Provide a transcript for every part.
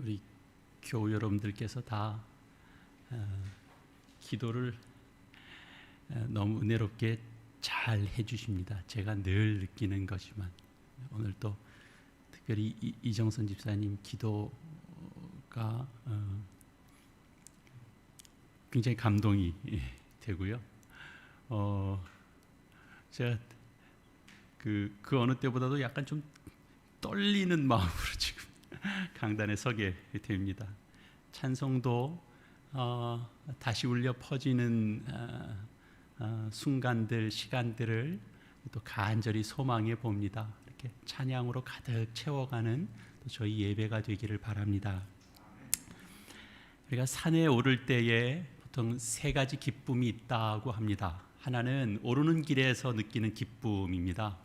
우리 교우 여러분들께서 다 기도를 너무 은혜롭게 잘 해주십니다. 제가 늘 느끼는 거지만 오늘 또 특별히 이정선 집사님 기도가 굉장히 감동이 되고요. 제가 그 어느 때보다도 약간 좀 떨리는 마음으로 지금 강단에 서게 됩니다. 찬송도 다시 울려 퍼지는 순간들, 시간들을 또 간절히 소망해 봅니다. 이렇게 찬양으로 가득 채워가는 또 저희 예배가 되기를 바랍니다. 우리가 산에 오를 때에 보통 세 가지 기쁨이 있다고 합니다. 하나는 오르는 길에서 느끼는 기쁨입니다.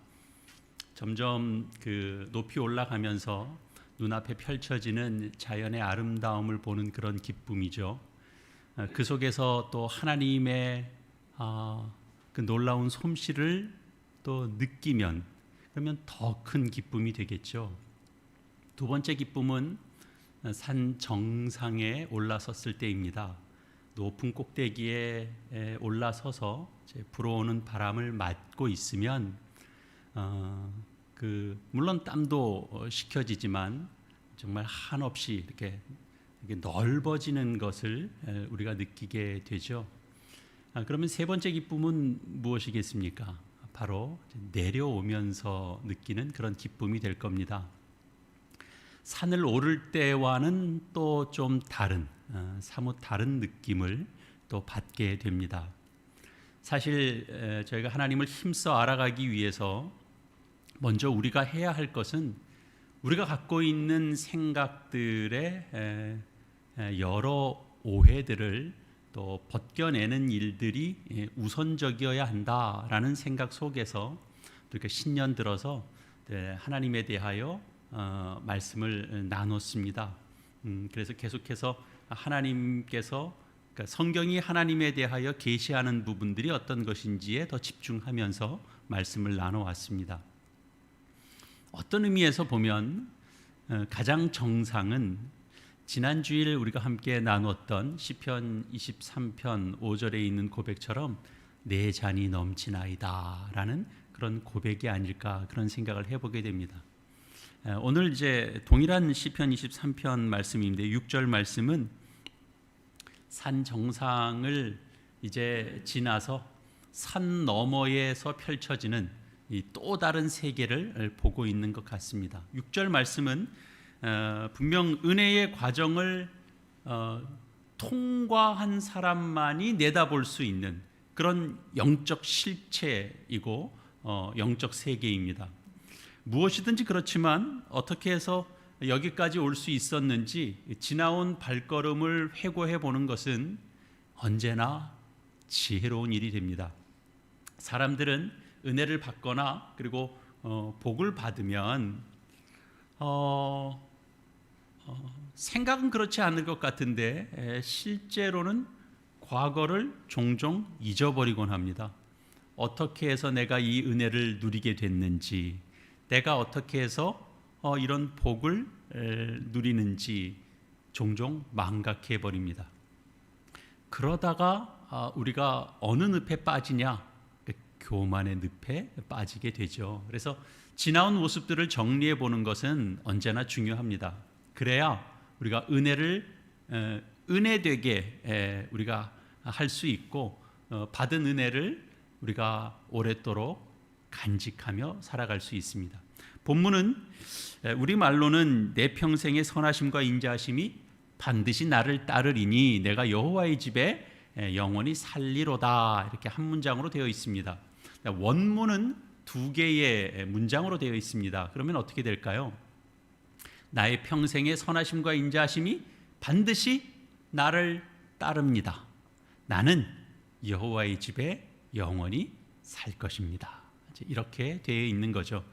점점 그 높이 올라가면서 눈앞에 펼쳐지는 자연의 아름다움을 보는 그런 기쁨이죠. 그 속에서 또 하나님의 그 놀라운 솜씨를 또 느끼면 그러면 더 큰 기쁨이 되겠죠. 두 번째 기쁨은 산 정상에 올라섰을 때입니다. 높은 꼭대기에 올라서서 불어오는 바람을 맞고 있으면 물론 땀도 식혀지지만 정말 한없이 이렇게 넓어지는 것을 우리가 느끼게 되죠. 그러면 세 번째 기쁨은 무엇이겠습니까? 바로 내려오면서 느끼는 그런 기쁨이 될 겁니다. 산을 오를 때와는 또 좀 다른, 사뭇 다른 느낌을 또 받게 됩니다. 사실 저희가 하나님을 힘써 알아가기 위해서 먼저 우리가 해야 할 것은 우리가 갖고 있는 생각들의 여러 오해들을 또 벗겨내는 일들이 우선적이어야 한다라는 생각 속에서 이렇게 신년 들어서 하나님에 대하여 말씀을 나눴습니다. 그래서 계속해서 하나님께서 그러니까 성경이 하나님에 대하여 계시하는 부분들이 어떤 것인지에 더 집중하면서 말씀을 나눠왔습니다. 어떤 의미에서 보면 가장 정상은 지난 주일 우리가 함께 나눴던 시편 23편 5절에 있는 고백처럼 내 잔이 넘치나이다 라는 그런 고백이 아닐까 그런 생각을 해보게 됩니다. 오늘 이제 동일한 시편 23편 말씀인데 6절 말씀은 산 정상을 이제 지나서 산 너머에서 펼쳐지는 이 또 다른 세계를 보고 있는 것 같습니다. 6절 말씀은 분명 은혜의 과정을 통과한 사람만이 내다볼 수 있는 그런 영적 실체이고 영적 세계입니다. 무엇이든지 그렇지만 어떻게 해서 여기까지 올 수 있었는지 지나온 발걸음을 회고해 보는 것은 언제나 지혜로운 일이 됩니다. 사람들은 은혜를 받거나 그리고 복을 받으면 생각은 그렇지 않을 것 같은데 실제로는 과거를 종종 잊어버리곤 합니다. 어떻게 해서 내가 이 은혜를 누리게 됐는지, 내가 어떻게 해서 이런 복을 누리는지 종종 망각해 버립니다. 그러다가 우리가 어느 늪에 빠지냐? 교만의 늪에 빠지게 되죠. 그래서 지나온 모습들을 정리해 보는 것은 언제나 중요합니다. 그래야 우리가 은혜를 은혜되게 우리가 할 수 있고 받은 은혜를 우리가 오랫도록 간직하며 살아갈 수 있습니다. 본문은 우리말로는 내 평생의 선하심과 인자하심이 반드시 나를 따르리니 내가 여호와의 집에 영원히 살리로다 이렇게 한 문장으로 되어 있습니다. 원문은 두 개의 문장으로 되어 있습니다. 그러면 어떻게 될까요? 나의 평생의 선하심과 인자하심이 반드시 나를 따릅니다. 나는 여호와의 집에 영원히 살 것입니다. 이렇게 되어 있는 거죠.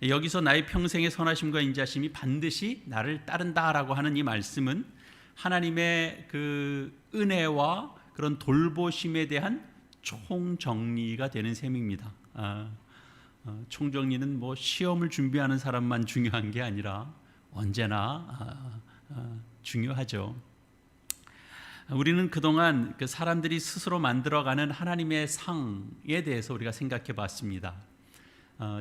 여기서 나의 평생의 선하심과 인자하심이 반드시 나를 따른다라고 하는 이 말씀은 하나님의 그 은혜와 그런 돌보심에 대한 총정리가 되는 셈입니다. 총정리는 뭐 시험을 준비하는 사람만 중요한 게 아니라 언제나 중요하죠. 우리는 그동안 그 사람들이 스스로 만들어가는 하나님의 상에 대해서 우리가 생각해 봤습니다.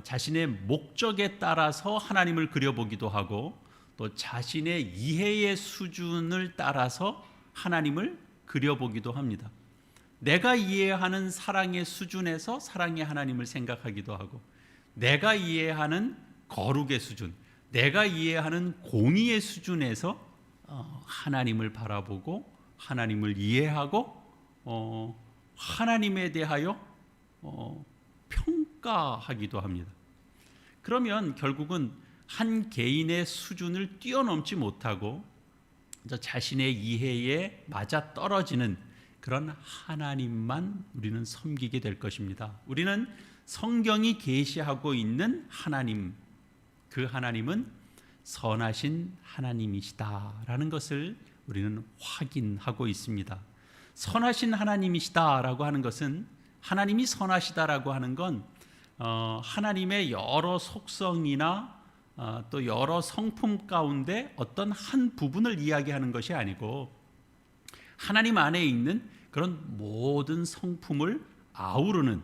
자신의 목적에 따라서 하나님을 그려보기도 하고 또 자신의 이해의 수준을 따라서 하나님을 그려보기도 합니다. 내가 이해하는 사랑의 수준에서 사랑의 하나님을 생각하기도 하고, 내가 이해하는 거룩의 수준, 내가 이해하는 공의의 수준에서 하나님을 바라보고 하나님을 이해하고 하나님에 대하여 평가하기도 합니다. 그러면 결국은 한 개인의 수준을 뛰어넘지 못하고 자신의 이해에 맞아 떨어지는 그런 하나님만 우리는 섬기게 될 것입니다. 우리는 성경이 계시하고 있는 하나님, 그 하나님은 선하신 하나님이시다라는 것을 우리는 확인하고 있습니다. 선하신 하나님이시다라고 하는 것은, 하나님이 선하시다라고 하는 건 하나님의 여러 속성이나 또 여러 성품 가운데 어떤 한 부분을 이야기하는 것이 아니고 하나님 안에 있는 그런 모든 성품을 아우르는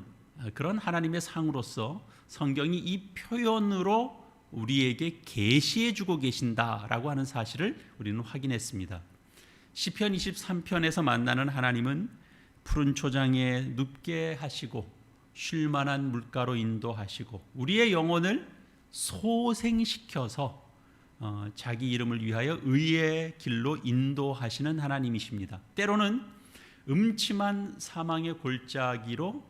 그런 하나님의 상으로서 성경이 이 표현으로 우리에게 계시해 주고 계신다라고 하는 사실을 우리는 확인했습니다. 시편 23편에서 만나는 하나님은 푸른 초장에 눕게 하시고 쉴 만한 물가로 인도하시고 우리의 영혼을 소생시켜서 자기 이름을 위하여 의의 길로 인도하시는 하나님이십니다. 때로는 음침한 사망의 골짜기로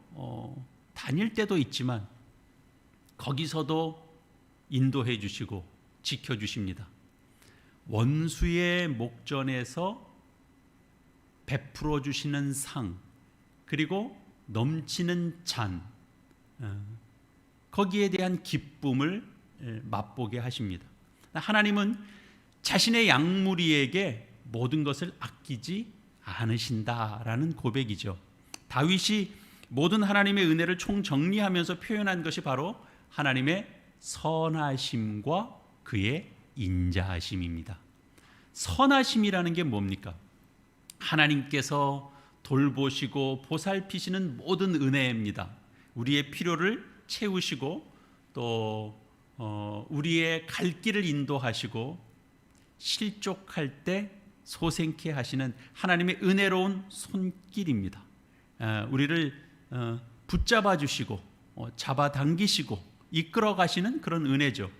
다닐 때도 있지만 거기서도 인도해 주시고 지켜 주십니다. 원수의 목전에서 베풀어 주시는 상, 그리고 넘치는 잔, 거기에 대한 기쁨을 맛보게 하십니다. 하나님은 자신의 양무리에게 모든 것을 아끼지 않으신다라는 고백이죠. 다윗이 모든 하나님의 은혜를 총정리하면서 표현한 것이 바로 하나님의 선하심과 그의 인자하심입니다. 선하심이라는 게 뭡니까? 하나님께서 돌보시고 보살피시는 모든 은혜입니다. 우리의 필요를 채우시고 또 우리의 갈 길을 인도하시고 실족할 때 소생케 하시는 하나님의 은혜로운 손길입니다. 우리를 붙잡아 주시고 잡아당기시고 이끌어 가시는 그런 은혜죠.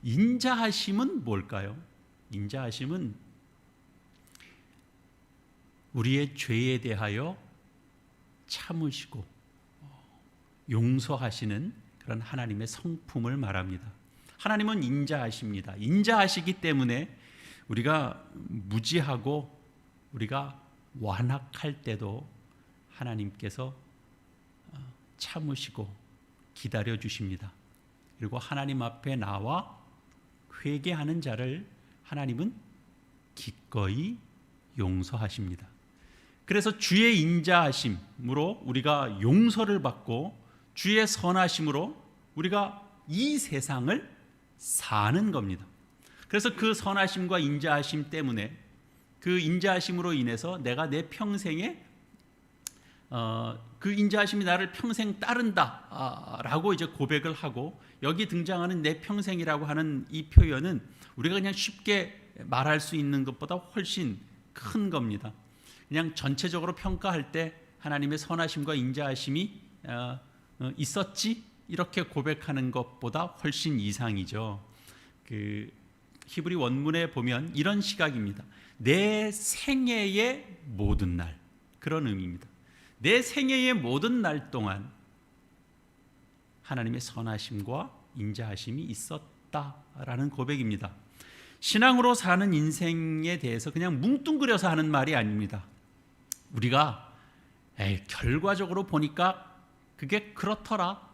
인자하심은 뭘까요? 인자하심은 우리의 죄에 대하여 참으시고 용서하시는 그런 하나님의 성품을 말합니다. 하나님은 인자하십니다. 인자하시기 때문에 우리가 무지하고 우리가 완악할 때도 하나님께서 참으시고 기다려 주십니다. 그리고 하나님 앞에 나와 회개하는 자를 하나님은 기꺼이 용서하십니다. 그래서 주의 인자하심으로 우리가 용서를 받고 주의 선하심으로 우리가 이 세상을 사는 겁니다. 그래서 그 선하심과 인자하심 때문에, 그 인자하심으로 인해서 내가 내 평생에 그 인자하심이 나를 평생 따른다 라고 이제 고백을 하고, 여기 등장하는 내 평생이라고 하는 이 표현은 우리가 그냥 쉽게 말할 수 있는 것보다 훨씬 큰 겁니다. 그냥 전체적으로 평가할 때 하나님의 선하심과 인자하심이 있었지 이렇게 고백하는 것보다 훨씬 이상이죠. 그 히브리 원문에 보면 이런 시각입니다. 내 생애의 모든 날, 그런 의미입니다. 내 생애의 모든 날 동안 하나님의 선하심과 인자하심이 있었다라는 고백입니다. 신앙으로 사는 인생에 대해서 그냥 뭉뚱그려서 하는 말이 아닙니다. 우리가 결과적으로 보니까 그게 그렇더라,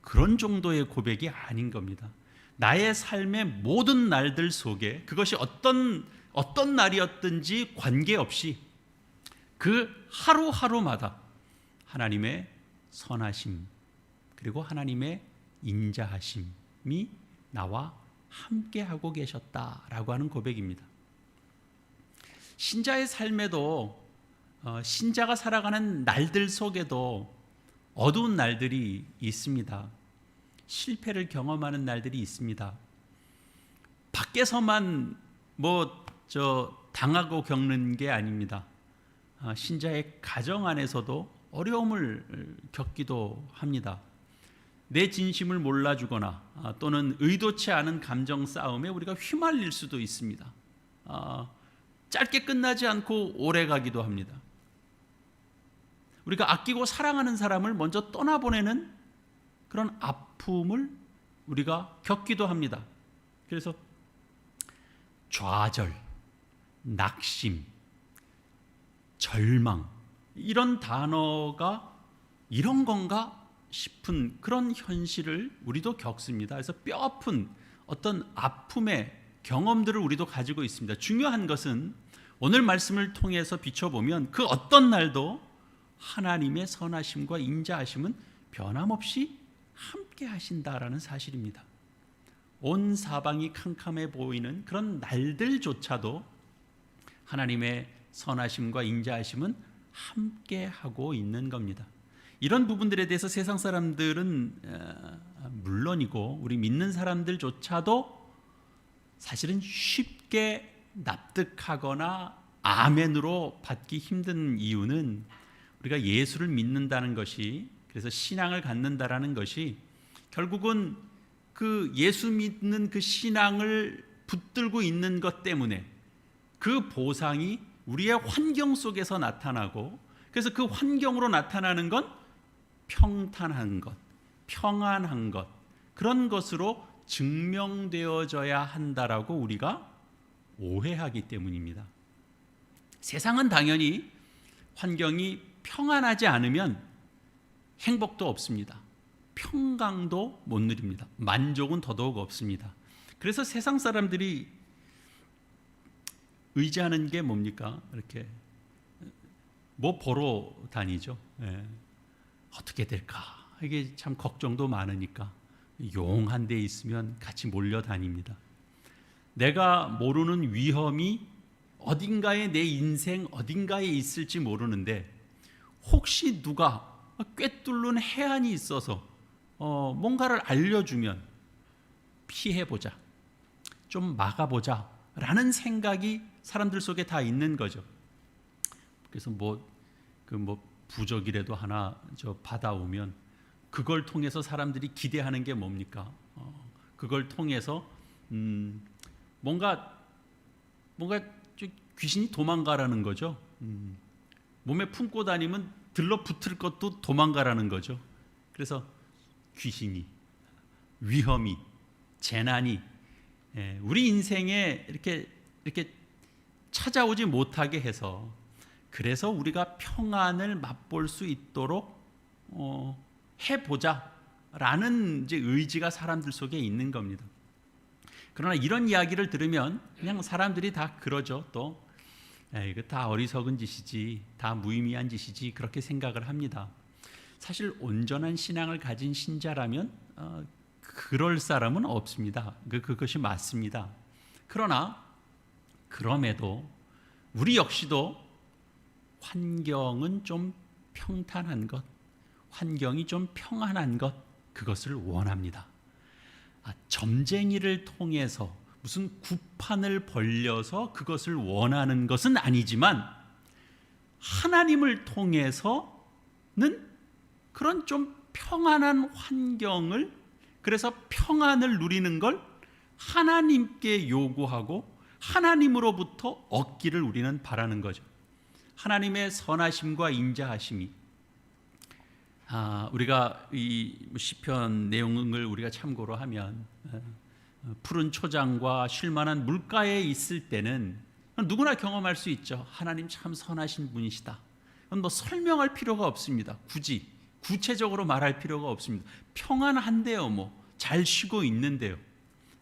그런 정도의 고백이 아닌 겁니다. 나의 삶의 모든 날들 속에 그것이 어떤 날이었든지 관계없이 그 하루하루마다 하나님의 선하심 그리고 하나님의 인자하심이 나와 함께하고 계셨다라고 하는 고백입니다. 신자의 삶에도 신자가 살아가는 날들 속에도 어두운 날들이 있습니다. 실패를 경험하는 날들이 있습니다. 밖에서만 당하고 겪는 게 아닙니다. 신자의 가정 안에서도 어려움을 겪기도 합니다. 내 진심을 몰라주거나 또는 의도치 않은 감정 싸움에 우리가 휘말릴 수도 있습니다. 짧게 끝나지 않고 오래 가기도 합니다. 우리가 아끼고 사랑하는 사람을 먼저 떠나보내는 그런 아픔을 우리가 겪기도 합니다. 그래서 좌절, 낙심, 절망, 이런 단어가 이런 건가 싶은 그런 현실을 우리도 겪습니다. 그래서 뼈아픈 어떤 아픔의 경험들을 우리도 가지고 있습니다. 중요한 것은 오늘 말씀을 통해서 비춰보면 그 어떤 날도 하나님의 선하심과 인자하심은 변함없이 함께 하신다라는 사실입니다. 온 사방이 캄캄해 보이는 그런 날들조차도 하나님의 선하심과 인자하심은 함께 하고 있는 겁니다. 이런 부분들에 대해서 세상 사람들은 물론이고 우리 믿는 사람들조차도 사실은 쉽게 납득하거나 아멘으로 받기 힘든 이유는 우리가 예수를 믿는다는 것이, 그래서 신앙을 갖는다라는 것이 결국은 그 예수 믿는 그 신앙을 붙들고 있는 것 때문에 그 보상이 우리의 환경 속에서 나타나고, 그래서 그 환경으로 나타나는 건 평탄한 것, 평안한 것, 그런 것으로 증명되어져야 한다라고 우리가 오해하기 때문입니다. 세상은 당연히 환경이 평안하지 않으면 행복도 없습니다. 평강도 못 누립니다. 만족은 더더욱 없습니다. 그래서 세상 사람들이 의지하는 게 뭡니까? 이렇게 뭐 보러 다니죠. 어떻게 될까? 이게 참 걱정도 많으니까 용한 데 있으면 같이 몰려다닙니다. 내가 모르는 위험이 어딘가에, 내 인생 어딘가에 있을지 모르는데 혹시 누가 꿰뚫는 해안이 있어서 뭔가를 알려주면 피해보자, 좀 막아보자 라는 생각이 사람들 속에 다 있는 거죠. 그래서 부적이라도 하나 받아오면 그걸 통해서 사람들이 기대하는 게 뭡니까? 그걸 통해서 뭔가 귀신이 도망가라는 거죠. 몸에 품고 다니면 들러붙을 것도 도망가라는 거죠. 그래서 귀신이, 위험이, 재난이 우리 인생에 이렇게 찾아오지 못하게 해서, 그래서 우리가 평안을 맛볼 수 있도록 해보자라는 이제 의지가 사람들 속에 있는 겁니다. 그러나 이런 이야기를 들으면 그냥 사람들이 다 그러죠. 또 이거 다 어리석은 짓이지, 다 무의미한 짓이지, 그렇게 생각을 합니다. 사실 온전한 신앙을 가진 신자라면 그럴 사람은 없습니다. 그것이 맞습니다. 그러나 그럼에도 우리 역시도 환경은 좀 평탄한 것, 환경이 좀 평안한 것, 그것을 원합니다. 점쟁이를 통해서 무슨 구판을 벌려서 그것을 원하는 것은 아니지만 하나님을 통해서는 그런 좀 평안한 환경을, 그래서 평안을 누리는 걸 하나님께 요구하고 하나님으로부터 얻기를 우리는 바라는 거죠. 하나님의 선하심과 인자하심이, 우리가 이 시편 내용을 우리가 참고로 하면 푸른 초장과 쉴만한 물가에 있을 때는 누구나 경험할 수 있죠. 하나님 참 선하신 분이시다. 설명할 필요가 없습니다. 굳이 구체적으로 말할 필요가 없습니다. 평안한데요, 잘 쉬고 있는데요.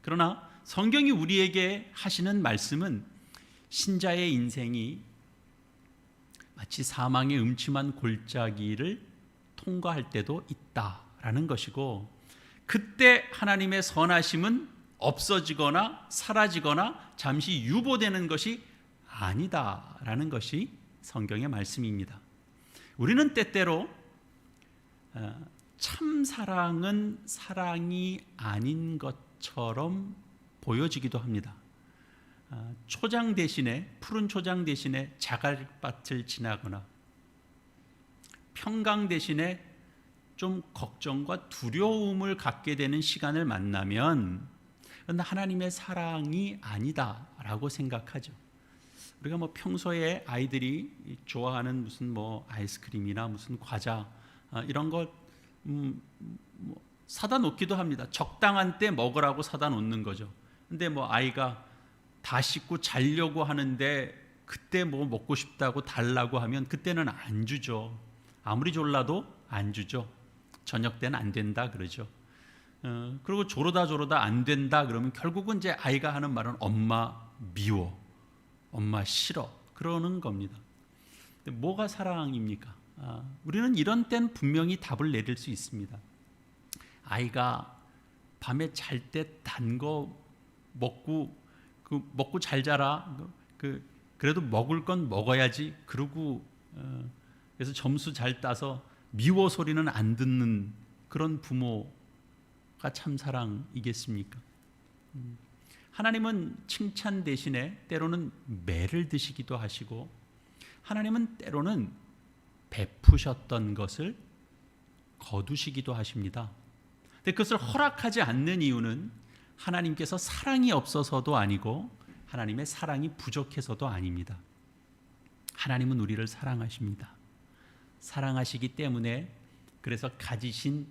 그러나 성경이 우리에게 하시는 말씀은 신자의 인생이 마치 사망의 음침한 골짜기를 통과할 때도 있다라는 것이고, 그때 하나님의 선하심은 없어지거나 사라지거나 잠시 유보되는 것이 아니다라는 것이 성경의 말씀입니다. 우리는 때때로 참 사랑은 사랑이 아닌 것처럼 보여지기도 합니다. 초장 대신에, 푸른 초장 대신에 자갈밭을 지나거나 평강 대신에 좀 걱정과 두려움을 갖게 되는 시간을 만나면 하나님의 사랑이 아니다라고 생각하죠. 우리가 평소에 아이들이 좋아하는 무슨 아이스크림이나 무슨 과자 이런 걸 사다 놓기도 합니다. 적당한 때 먹으라고 사다 놓는 거죠. 근데 아이가 다 씻고 자려고 하는데 그때 먹고 싶다고 달라고 하면 그때는 안 주죠. 아무리 졸라도 안 주죠. 저녁 때는 안 된다 그러죠. 그리고 조르다 안 된다 그러면 결국은 이제 아이가 하는 말은 엄마 미워, 엄마 싫어 그러는 겁니다. 근데 뭐가 사랑입니까? 우리는 이런 때는 분명히 답을 내릴 수 있습니다. 아이가 밤에 잘 때 단 거 먹고 잘 자라. 그래도 먹을 건 먹어야지. 그러고 그래서 점수 잘 따서 미워 소리는 안 듣는 그런 부모가 참 사랑이겠습니까? 하나님은 칭찬 대신에 때로는 매를 드시기도 하시고, 하나님은 때로는 베푸셨던 것을 거두시기도 하십니다. 근데 그것을 허락하지 않는 이유는 하나님께서 사랑이 없어서도 아니고 하나님의 사랑이 부족해서도 아닙니다. 하나님은 우리를 사랑하십니다. 사랑하시기 때문에 그래서 가지신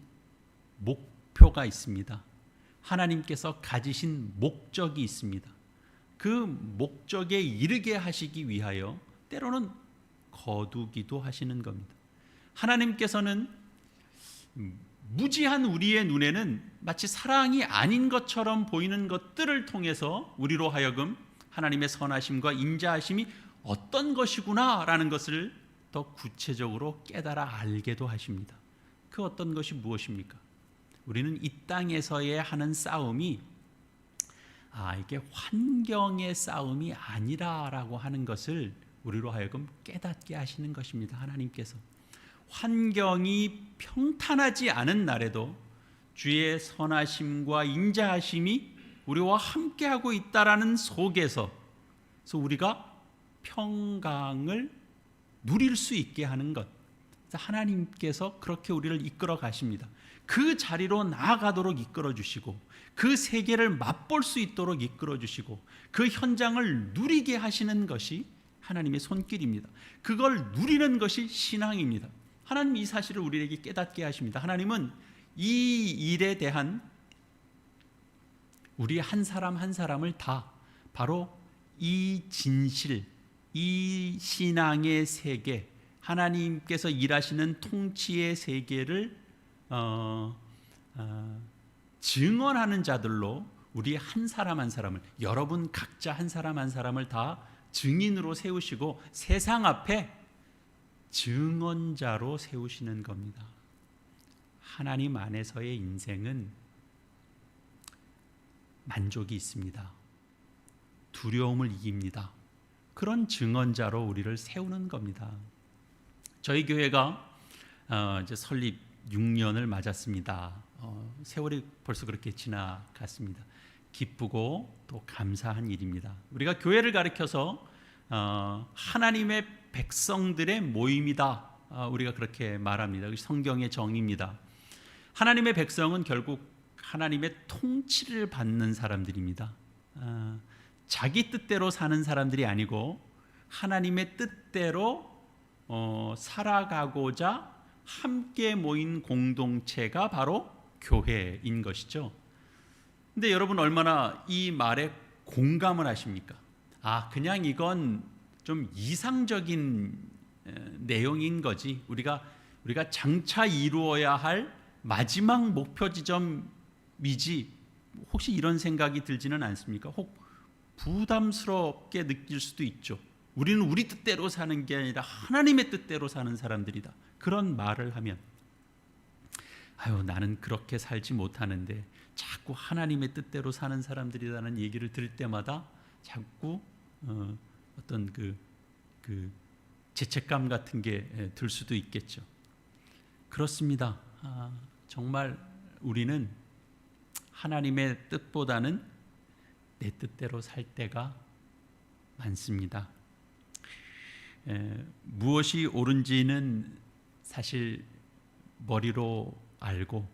목표가 있습니다. 하나님께서 가지신 목적이 있습니다. 그 목적에 이르게 하시기 위하여 때로는 거두기도 하시는 겁니다. 하나님께서는 무지한 우리의 눈에는 마치 사랑이 아닌 것처럼 보이는 것들을 통해서 우리로 하여금 하나님의 선하심과 인자하심이 어떤 것이구나 라는 것을 더 구체적으로 깨달아 알게도 하십니다. 그 어떤 것이 무엇입니까? 우리는 이 땅에서의 하는 싸움이 이게 환경의 싸움이 아니라라고 하는 것을 우리로 하여금 깨닫게 하시는 것입니다. 하나님께서 환경이 평탄하지 않은 날에도 주의 선하심과 인자하심이 우리와 함께하고 있다라는 속에서 그래서 우리가 평강을 누릴 수 있게 하는 것, 하나님께서 그렇게 우리를 이끌어 가십니다. 그 자리로 나아가도록 이끌어 주시고 그 세계를 맛볼 수 있도록 이끌어 주시고 그 현장을 누리게 하시는 것이 하나님의 손길입니다. 그걸 누리는 것이 신앙입니다. 하나님 이 사실을 우리에게 깨닫게 하십니다. 하나님은 이 일에 대한 우리 한 사람 한 사람을 다 바로 이 진실, 이 신앙의 세계, 하나님께서 일하시는 통치의 세계를 증언하는 자들로 우리 한 사람 한 사람을, 여러분 각자 한 사람 한 사람을 다 증인으로 세우시고 세상 앞에 증언자로 세우시는 겁니다. 하나님 안에서의 인생은 만족이 있습니다. 두려움을 이깁니다. 그런 증언자로 우리를 세우는 겁니다. 저희 교회가 이제 설립 6년을 맞았습니다. 세월이 벌써 그렇게 지나갔습니다. 기쁘고 또 감사한 일입니다. 우리가 교회를 가리켜서 하나님의 백성들의 모임이다. 우리가 그렇게 말합니다. 성경의 정의입니다. 하나님의 백성은 결국 하나님의 통치를 받는 사람들입니다. 자기 뜻대로 사는 사람들이 아니고 하나님의 뜻대로 살아가고자 함께 모인 공동체가 바로 교회인 것이죠. 근데 여러분 얼마나 이 말에 공감을 하십니까? 그냥 이건 좀 이상적인 내용인 거지. 우리가 장차 이루어야 할 마지막 목표 지점이지. 혹시 이런 생각이 들지는 않습니까? 혹 부담스럽게 느낄 수도 있죠. 우리는 우리 뜻대로 사는 게 아니라 하나님의 뜻대로 사는 사람들이다. 그런 말을 하면 나는 그렇게 살지 못하는데 자꾸 하나님의 뜻대로 사는 사람들이라는 얘기를 들을 때마다 자꾸 어떤 그 죄책감 같은 게 들 수도 있겠죠. 그렇습니다. 정말 우리는 하나님의 뜻보다는 내 뜻대로 살 때가 많습니다. 무엇이 옳은지는 사실 머리로 알고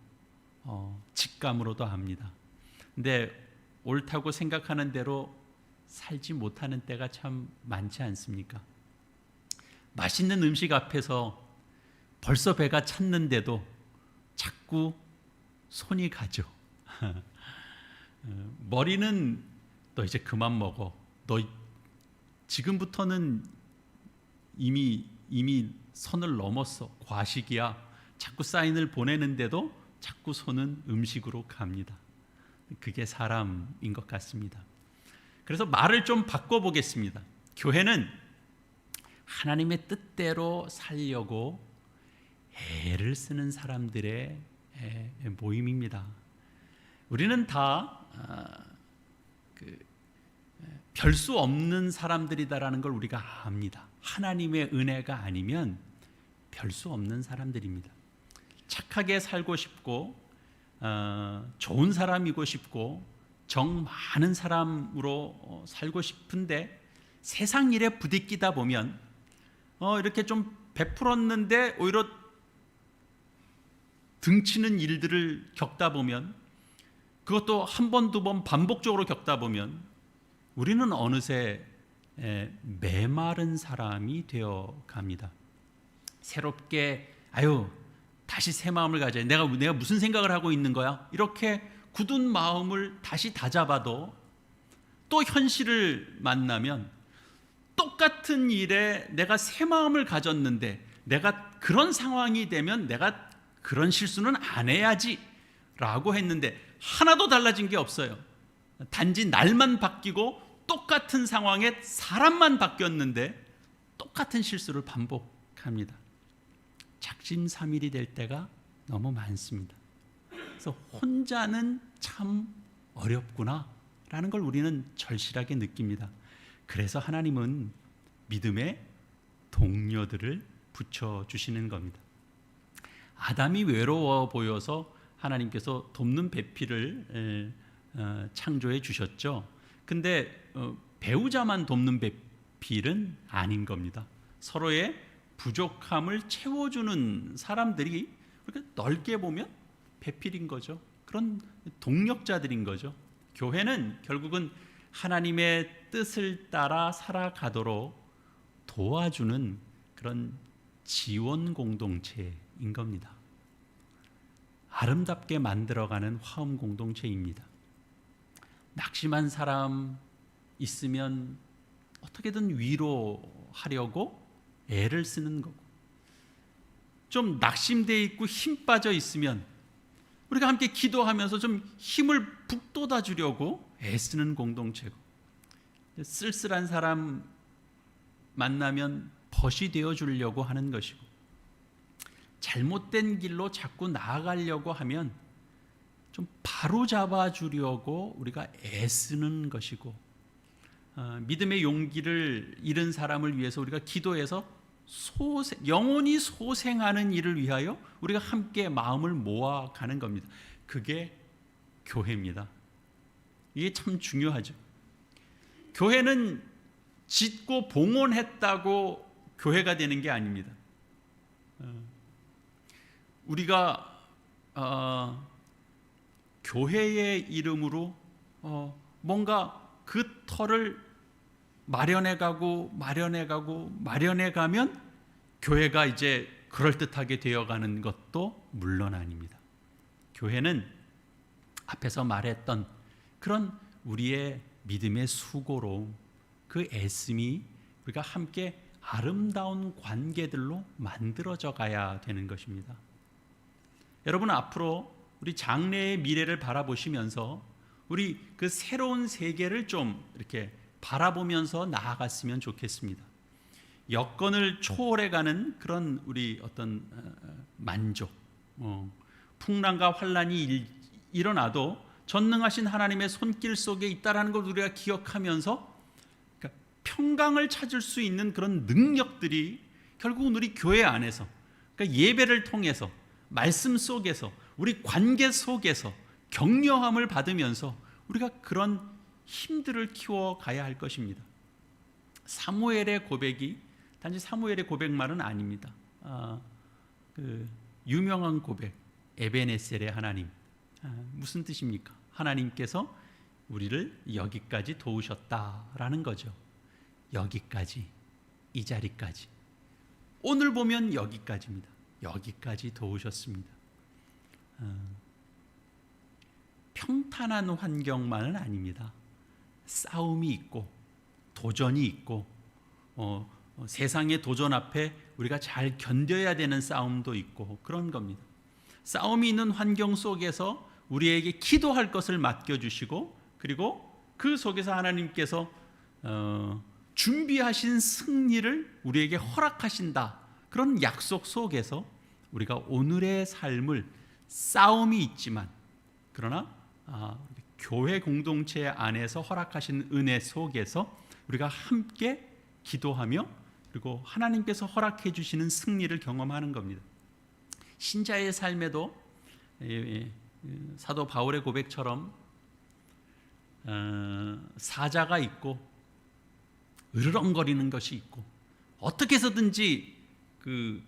직감으로도 압니다. 근데 옳다고 생각하는 대로 살지 못하는 때가 참 많지 않습니까? 맛있는 음식 앞에서 벌써 배가 찼는데도 자꾸 손이 가죠. 머리는 너 이제 그만 먹어. 너 지금부터는 이미 선을 넘었어. 과식이야. 자꾸 사인을 보내는데도 자꾸 손은 음식으로 갑니다. 그게 사람인 것 같습니다. 그래서 말을 좀 바꿔보겠습니다. 교회는 하나님의 뜻대로 살려고 애를 쓰는 사람들의 모임입니다. 우리는 다 별 수 없는 사람들이다라는 걸 우리가 압니다. 하나님의 은혜가 아니면 별 수 없는 사람들입니다. 착하게 살고 싶고 좋은 사람이고 싶고 정 많은 사람으로 살고 싶은데 세상 일에 부딪히다 보면 이렇게 좀 베풀었는데 오히려 등치는 일들을 겪다 보면, 그것도 한 번, 두 번 반복적으로 겪다 보면 우리는 어느새 메마른 사람이 되어 갑니다. 새롭게 다시 새 마음을 가져야 내가 무슨 생각을 하고 있는 거야? 이렇게 굳은 마음을 다시 다잡아도 또 현실을 만나면 똑같은 일에 내가 새 마음을 가졌는데 내가 그런 상황이 되면 내가 그런 실수는 안 해야지 라고 했는데 하나도 달라진 게 없어요. 단지 날만 바뀌고 똑같은 상황에 사람만 바뀌었는데 똑같은 실수를 반복합니다. 작심삼일이 될 때가 너무 많습니다. 그래서 혼자는 참 어렵구나 라는 걸 우리는 절실하게 느낍니다. 그래서 하나님은 믿음의 동료들을 붙여주시는 겁니다. 아담이 외로워 보여서 하나님께서 돕는 배필을 창조해 주셨죠. 근데 배우자만 돕는 배필은 아닌 겁니다. 서로의 부족함을 채워주는 사람들이 그렇게 넓게 보면 배필인 거죠. 그런 동력자들인 거죠. 교회는 결국은 하나님의 뜻을 따라 살아가도록 도와주는 그런 지원 공동체인 겁니다. 아름답게 만들어가는 화음 공동체입니다. 낙심한 사람 있으면 어떻게든 위로하려고 애를 쓰는 거고, 좀 낙심되어 있고 힘 빠져 있으면 우리가 함께 기도하면서 좀 힘을 북돋아 주려고 애쓰는 공동체고, 쓸쓸한 사람 만나면 벗이 되어 주려고 하는 것이고, 잘못된 길로 자꾸 나아가려고 하면 좀 바로 잡아 주려고 우리가 애쓰는 것이고, 믿음의 용기를 잃은 사람을 위해서 우리가 기도해서 영혼이 소생하는 일을 위하여 우리가 함께 마음을 모아가는 겁니다. 그게 교회입니다. 이게 참 중요하죠. 교회는 짓고 봉헌했다고 교회가 되는 게 아닙니다. 우리가 교회의 이름으로 뭔가 그 터를 마련해가면 교회가 이제 그럴듯하게 되어가는 것도 물론 아닙니다. 교회는 앞에서 말했던 그런 우리의 믿음의 수고로움, 그 애씀이 우리가 함께 아름다운 관계들로 만들어져 가야 되는 것입니다. 여러분, 앞으로 우리 장래의 미래를 바라보시면서 우리 그 새로운 세계를 좀 이렇게 바라보면서 나아갔으면 좋겠습니다. 여건을 초월해가는 그런 우리 어떤 만족, 풍랑과 환란이 일어나도 전능하신 하나님의 손길 속에 있다라는 걸 우리가 기억하면서, 그러니까 평강을 찾을 수 있는 그런 능력들이 결국은 우리 교회 안에서, 그러니까 예배를 통해서, 말씀 속에서, 우리 관계 속에서 격려함을 받으면서 우리가 그런 힘들을 키워가야 할 것입니다. 사무엘의 고백이 단지 사무엘의 고백만은 아닙니다. 그 유명한 고백, 에베네셀의 하나님. 무슨 뜻입니까? 하나님께서 우리를 여기까지 도우셨다라는 거죠. 여기까지, 이 자리까지. 오늘 보면 여기까지입니다. 여기까지 도우셨습니다. 평탄한 환경만은 아닙니다. 싸움이 있고 도전이 있고 세상의 도전 앞에 우리가 잘 견뎌야 되는 싸움도 있고 그런 겁니다. 싸움이 있는 환경 속에서 우리에게 기도할 것을 맡겨주시고, 그리고 그 속에서 하나님께서 준비하신 승리를 우리에게 허락하신다. 그런 약속 속에서 우리가 오늘의 삶을, 싸움이 있지만 그러나 교회 공동체 안에서 허락하신 은혜 속에서 우리가 함께 기도하며, 그리고 하나님께서 허락해 주시는 승리를 경험하는 겁니다. 신자의 삶에도 사도 바울의 고백처럼 사자가 있고 으르렁거리는 것이 있고, 어떻게 해서든지 그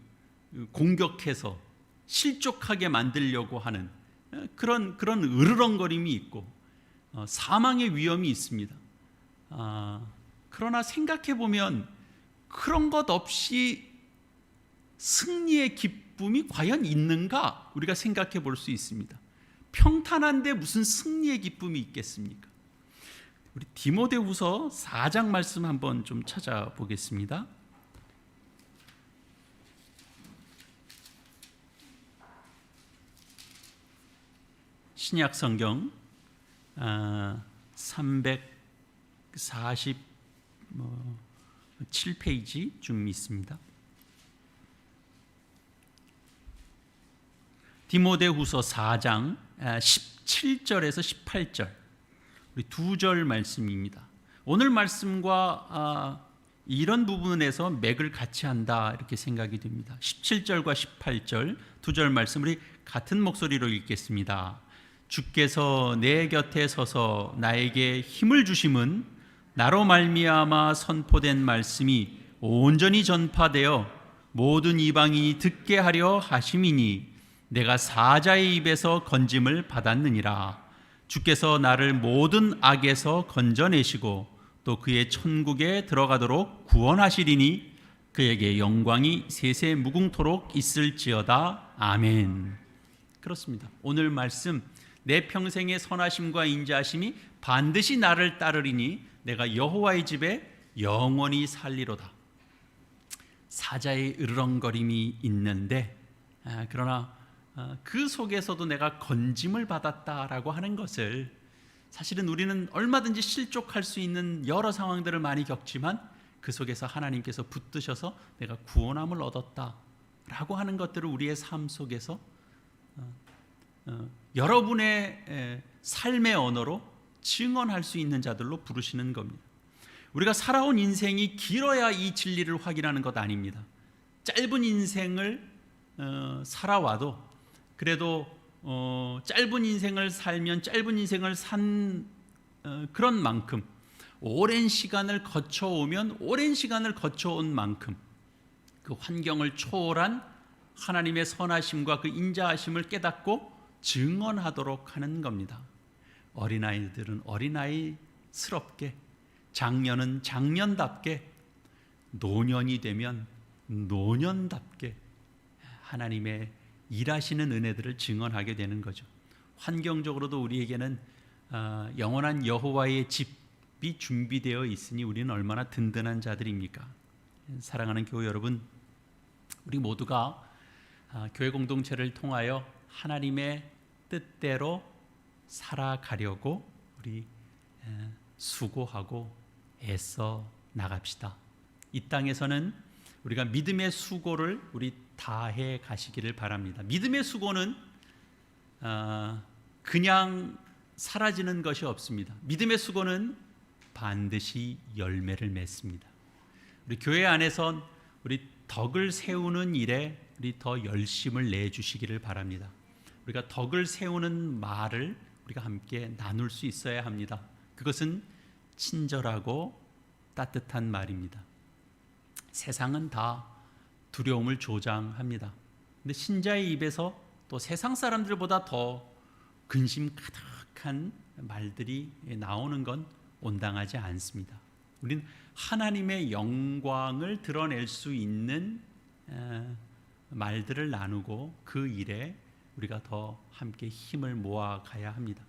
공격해서 실족하게 만들려고 하는 그런 으르렁거림이 있고 사망의 위험이 있습니다. 그러나 생각해 보면 그런 것 없이 승리의 기쁨이 과연 있는가 우리가 생각해 볼 수 있습니다. 평탄한데 무슨 승리의 기쁨이 있겠습니까? 우리 디모데후서 4장 말씀 한번 좀 찾아보겠습니다. 신약 성경 347페이지쯤 있습니다. 디모데후서 4장 17절에서 18절, 우리 두 절 말씀입니다. 오늘 말씀과 이런 부분에서 맥을 같이 한다 이렇게 생각이 됩니다. 17절과 18절 두 절 말씀 우리 같은 목소리로 읽겠습니다. 주께서 내 곁에 서서 나에게 힘을 주심은 나로 말미암아 선포된 말씀이 온전히 전파되어 모든 이방인이 듣게 하려 하심이니 내가 사자의 입에서 건짐을 받았느니라. 주께서 나를 모든 악에서 건져내시고 또 그의 천국에 들어가도록 구원하시리니 그에게 영광이 세세 무궁토록 있을지어다. 아멘. 그렇습니다. 오늘 말씀, 내 평생의 선하심과 인자하심이 반드시 나를 따르리니 내가 여호와의 집에 영원히 살리로다. 사자의 으르렁거림이 있는데 그러나 그 속에서도 내가 건짐을 받았다라고 하는 것을, 사실은 우리는 얼마든지 실족할 수 있는 여러 상황들을 많이 겪지만 그 속에서 하나님께서 붙드셔서 내가 구원함을 얻었다라고 하는 것들을 우리의 삶 속에서 여러분의 삶의 언어로 증언할 수 있는 자들로 부르시는 겁니다. 우리가 살아온 인생이 길어야 이 진리를 확인하는 것 아닙니다. 짧은 인생을 살아와도 그래도 짧은 인생을 살면 짧은 인생을 산 그런 만큼, 오랜 시간을 거쳐오면 오랜 시간을 거쳐온 만큼 그 환경을 초월한 하나님의 선하심과 그 인자하심을 깨닫고 증언하도록 하는 겁니다. 어린아이들은 어린아이스럽게, 장년은 장년답게, 노년이 되면 노년답게 하나님의 일하시는 은혜들을 증언하게 되는 거죠. 환경적으로도 우리에게는 영원한 여호와의 집이 준비되어 있으니 우리는 얼마나 든든한 자들입니까? 사랑하는 교회 여러분, 우리 모두가 교회 공동체를 통하여 하나님의 뜻대로 살아가려고 우리 수고하고 애써 나갑시다. 이 땅에서는 우리가 믿음의 수고를 우리 다해 가시기를 바랍니다. 믿음의 수고는 그냥 사라지는 것이 없습니다. 믿음의 수고는 반드시 열매를 맺습니다. 우리 교회 안에선 우리 덕을 세우는 일에 우리 더 열심을 내주시기를 바랍니다. 우리가 덕을 세우는 말을 우리가 함께 나눌 수 있어야 합니다. 그것은 친절하고 따뜻한 말입니다. 세상은 다 두려움을 조장합니다. 근데 신자의 입에서 또 세상 사람들보다 더 근심 가득한 말들이 나오는 건 온당하지 않습니다. 우리는 하나님의 영광을 드러낼 수 있는 말들을 나누고 그 일에 우리가 더 함께 힘을 모아가야 합니다.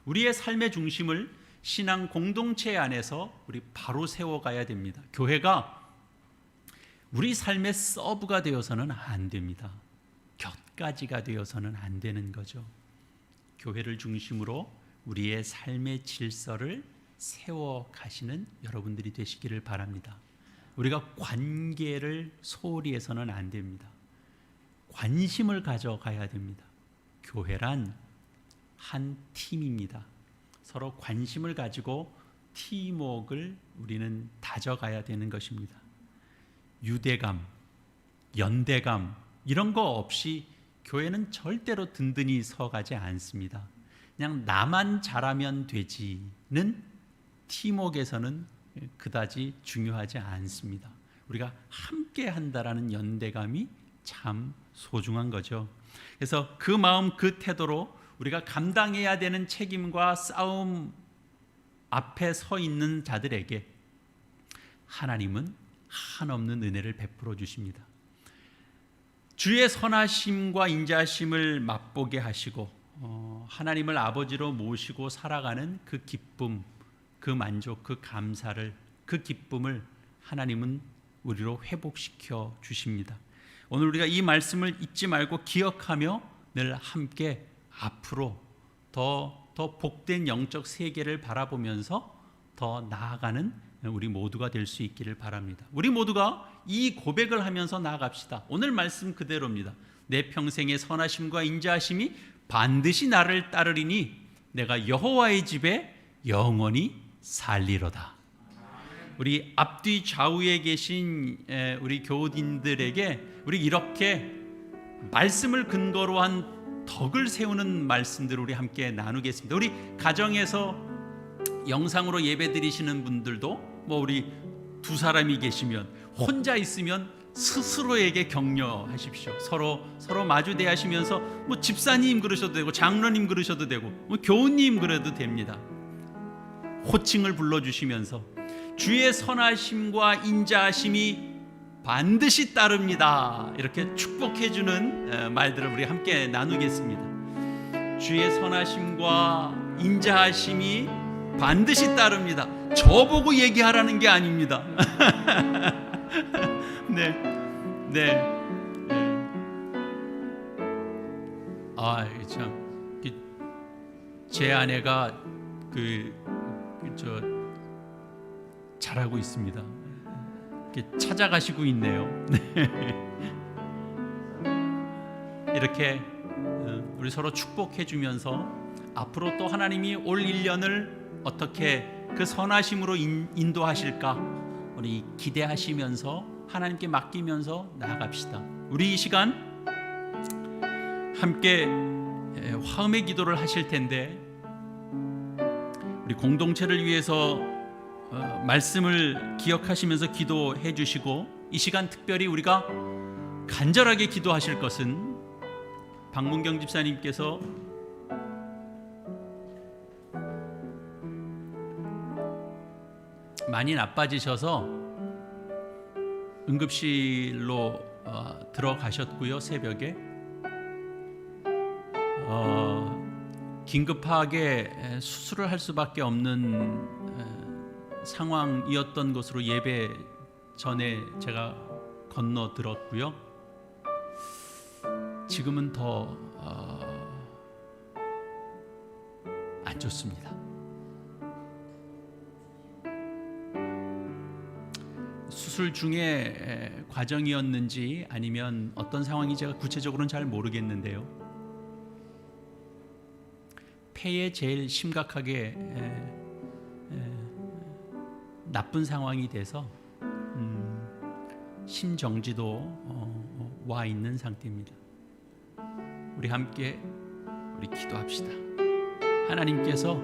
우리의 삶의 중심을 신앙 공동체 안에서 우리 바로 세워가야 됩니다. 교회가 우리 삶의 서브가 되어서는 안 됩니다. 곁가지가 되어서는 안 되는 거죠. 교회를 중심으로 우리의 삶의 질서를 세워가시는 여러분들이 되시기를 바랍니다. 우리가 관계를 소홀히 해서는 안 됩니다. 관심을 가져가야 됩니다. 교회란 한 팀입니다. 서로 관심을 가지고 팀워크를 우리는 다져가야 되는 것입니다. 유대감, 연대감 이런 거 없이 교회는 절대로 든든히 서가지 않습니다. 그냥 나만 잘하면 되지는 팀워크에서는 그다지 중요하지 않습니다. 우리가 함께 한다라는 연대감이 참 소중한 거죠. 그래서 그 마음 그 태도로 우리가 감당해야 되는 책임과 싸움 앞에 서 있는 자들에게 하나님은 한없는 은혜를 베풀어 주십니다. 주의 선하심과 인자하심을 맛보게 하시고 하나님을 아버지로 모시고 살아가는 그 기쁨, 그 만족, 그 감사를, 그 기쁨을 하나님은 우리로 회복시켜 주십니다. 오늘 우리가 이 말씀을 잊지 말고 기억하며 늘 함께 앞으로 더 복된 영적 세계를 바라보면서 더 나아가는 우리 모두가 될 수 있기를 바랍니다. 우리 모두가 이 고백을 하면서 나아갑시다. 오늘 말씀 그대로입니다. 내 평생의 선하심과 인자하심이 반드시 나를 따르리니 내가 여호와의 집에 영원히 살리로다. 우리 앞뒤 좌우에 계신 우리 교우님들에게 우리 이렇게 말씀을 근거로 한 덕을 세우는 말씀들을 우리 함께 나누겠습니다. 우리 가정에서 영상으로 예배 드리시는 분들도 우리 두 사람이 계시면 혼자 있으면 스스로에게 격려하십시오. 서로 마주 대하시면서 집사님 그러셔도 되고 장로님 그러셔도 되고 교우님 그래도 됩니다. 호칭을 불러주시면서 주의 선하심과 인자하심이 반드시 따릅니다. 이렇게 축복해주는 말들을 우리 함께 나누겠습니다. 주의 선하심과 인자하심이 반드시 따릅니다. 저보고 얘기하라는 게 아닙니다. 네. 참, 제 아내가 잘하고 있습니다. 찾아가시고 있네요. 이렇게 우리 서로 축복해주면서 앞으로 또 하나님이 올 1년을 어떻게 그 선하심으로 인도하실까 우리 기대하시면서 하나님께 맡기면서 나아갑시다. 우리 이 시간 함께 화음의 기도를 하실 텐데 우리 공동체를 위해서 말씀을 기억하시면서 기도해 주시고 이 시간 특별히 우리가 간절하게 기도하실 것은 박문경 집사님께서 많이 나빠지셔서 응급실로 들어가셨고요. 새벽에 긴급하게 수술을 할 수밖에 없는 상황이었던 것으로 예배 전에 제가 건너 들었고요. 지금은 더 안 좋습니다. 수술 중에 과정이었는지 아니면 어떤 상황이 제가 구체적으로는 잘 모르겠는데요. 폐에 제일 심각하게 나쁜 상황이 돼서 심정지도 와 있는 상태입니다. 우리 함께 우리 기도합시다. 하나님께서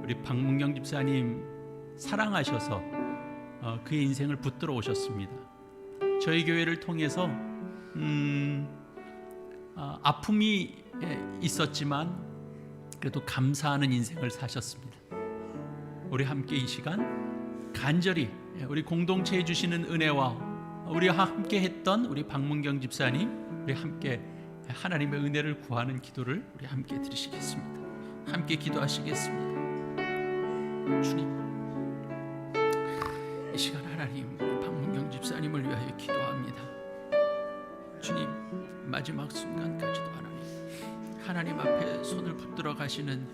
우리 박문경 집사님 사랑하셔서 그의 인생을 붙들어 오셨습니다. 저희 교회를 통해서 아픔이 있었지만 그래도 감사하는 인생을 사셨습니다. 우리 함께 이 시간 간절히 우리 공동체에 주시는 은혜와 우리와 함께 했던 우리 박문경 집사님, 우리 함께 하나님의 은혜를 구하는 기도를 우리 함께 드리시겠습니다. 함께 기도하시겠습니다. 주님, 이 시간 하나님 우리 박문경 집사님을 위하여 기도합니다. 주님, 마지막 순간까지도 하나님 앞에 손을 붙들어 가시는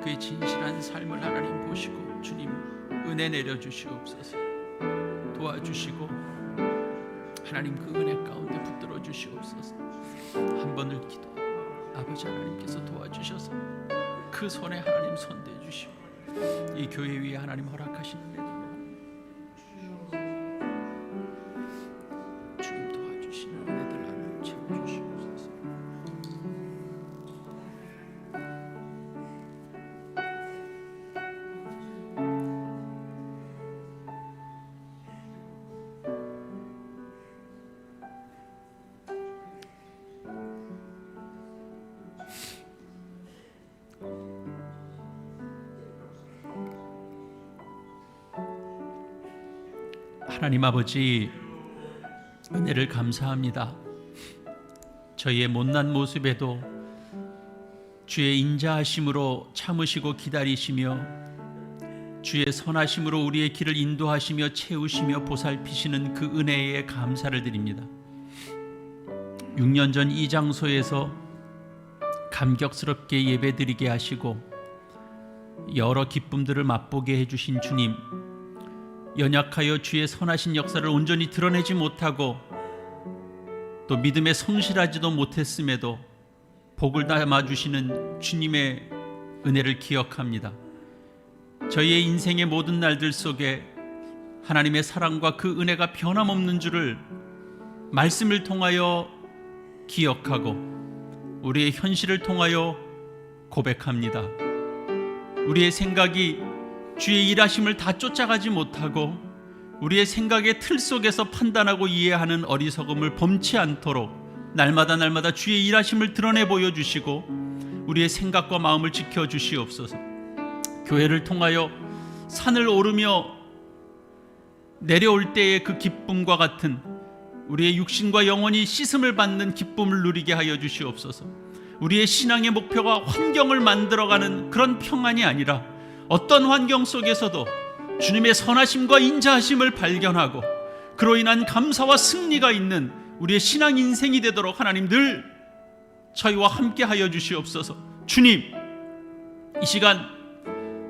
그의 진실한 삶을 하나님 보시고 주님 은혜 내려주시옵소서. 도와주시고 하나님 그 은혜 가운데 붙들어 주시옵소서. 한 번을 기도 아버지 하나님께서 도와주셔서 그 손에 하나님 손대 주시고 이 교회 위에 하나님 허락하시는 은혜들로 주님 도와주시는 은혜들 하나님 채워주시옵소서. 하나님 아버지, 은혜를 감사합니다. 저희의 못난 모습에도 주의 인자하심으로 참으시고 기다리시며 주의 선하심으로 우리의 길을 인도하시며 채우시며 보살피시는 그 은혜에 감사를 드립니다. 6년 전 이 장소에서 감격스럽게 예배드리게 하시고 여러 기쁨들을 맛보게 해주신 주님, 연약하여 주의 선하신 역사를 온전히 드러내지 못하고 또 믿음에 성실하지도 못했음에도 복을 담아주시는 주님의 은혜를 기억합니다. 저희의 인생의 모든 날들 속에 하나님의 사랑과 그 은혜가 변함없는 줄을 말씀을 통하여 기억하고 우리의 현실을 통하여 고백합니다. 우리의 생각이 주의 일하심을 다 쫓아가지 못하고 우리의 생각의 틀 속에서 판단하고 이해하는 어리석음을 범치 않도록 날마다 주의 일하심을 드러내 보여주시고 우리의 생각과 마음을 지켜주시옵소서. 교회를 통하여 산을 오르며 내려올 때의 그 기쁨과 같은 우리의 육신과 영혼이 씻음을 받는 기쁨을 누리게 하여 주시옵소서. 우리의 신앙의 목표가 환경을 만들어가는 그런 평안이 아니라 어떤 환경 속에서도 주님의 선하심과 인자하심을 발견하고 그로 인한 감사와 승리가 있는 우리의 신앙 인생이 되도록 하나님 늘 저희와 함께 하여 주시옵소서. 주님, 이 시간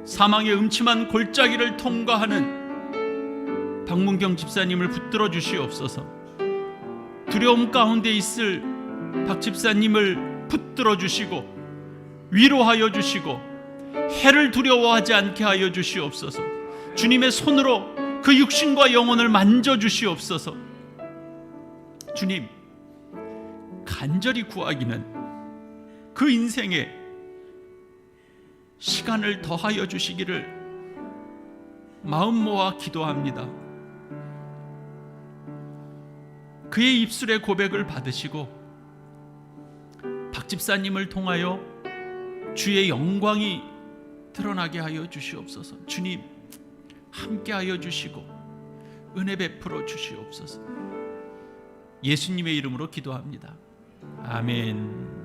사망의 음침한 골짜기를 통과하는 박문경 집사님을 붙들어 주시옵소서. 두려움 가운데 있을 박 집사님을 붙들어 주시고 위로하여 주시고 해를 두려워하지 않게 하여 주시옵소서. 주님의 손으로 그 육신과 영혼을 만져주시옵소서. 주님, 간절히 구하기는 그 인생에 시간을 더하여 주시기를 마음 모아 기도합니다. 그의 입술의 고백을 받으시고 박 집사님을 통하여 주의 영광이 드러나게 하여 주시옵소서. 주님, 함께 하여 주시고 은혜 베풀어 주시옵소서. 예수님의 이름으로 기도합니다. 아멘.